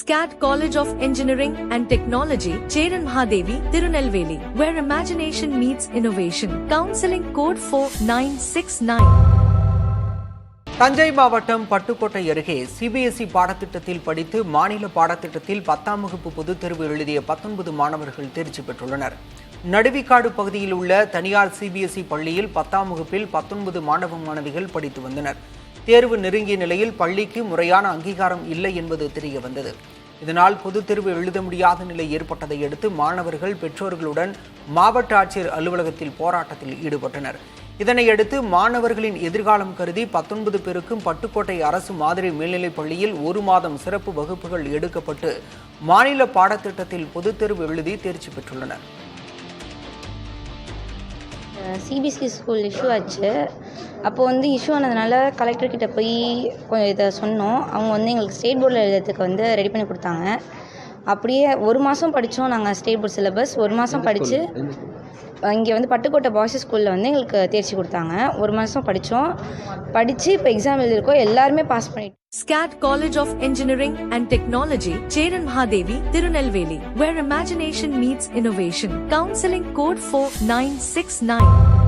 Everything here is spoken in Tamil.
SCAT College of Engineering and Technology, Cheran Mahadevi, Tirunelveli, where imagination meets innovation. Counseling code 4969. Thanjai மாவட்டம் பட்டுக்கோட்டை அருகே சிபிஎஸ்இ பாடத்திட்டத்தில் படித்து மாநில பாடத்திட்டத்தில் 10ஆம் வகுப்பு பொதுத் தேர்வு எழுதிய 19 மாணவர்கள் தேர்ச்சி பெற்றுள்ளனர். நடுவிக்காடு பகுதியில் உள்ள தனியார் சிபிஎஸ்இ பள்ளியில் 10ஆம் வகுப்பில் 19 மாணவ மாணவிகள் படித்து வந்தனர். தேர்வு நெருங்கிய நிலையில் பள்ளிக்கு முறையான அங்கீகாரம் இல்லை என்பது தெரிய வந்தது. இதனால் பொதுத் தேர்வு எழுத முடியாத நிலை ஏற்பட்டதை அடுத்து மாணவர்கள் பெற்றோர்களுடன் மாவட்ட ஆட்சியர் அலுவலகத்தில் போராட்டத்தில் ஈடுபட்டனர். இதனையடுத்து மாணவர்களின் எதிர்காலம் கருதி 19 பேருக்கும் பட்டுக்கோட்டை அரசு மாதிரி மேல்நிலைப் பள்ளியில் 1 மாதம் சிறப்பு வகுப்புகள் எடுக்கப்பட்டு மாநில பாடத்திட்டத்தில் பொதுத் தேர்வு எழுதி தேர்ச்சி பெற்றுள்ளனர். சிபிஎஸ்சி ஸ்கூல் இஷ்யூ ஆச்சு. அப்போ இஷ்யூ ஆனதுனால கலெக்டர்கிட்ட போய் கொஞ்சம் இதை சொன்னோம். அவங்க எங்களுக்கு ஸ்டேட் போர்டில் எழுதுறதுக்கு ரெடி பண்ணி கொடுத்தாங்க. அப்படியே 1 மாதம் படித்தோம். நாங்கள் ஸ்டேட் போர்ட் சிலபஸ் 1 மாதம் படித்து இங்கே பட்டுக்கோட்டை பாய்ஸ் ஸ்கூலில் எங்களுக்கு தேர்ச்சி கொடுத்தாங்க. 1 மாதம் படித்து இப்போ எக்ஸாம் எழுதியிருக்கோம். எல்லாருமே பாஸ் பண்ணிட்டோம். SCAT College of Engineering and Technology, Cheran Mahadevi, Tirunelveli, where imagination meets innovation. Counseling code 4969.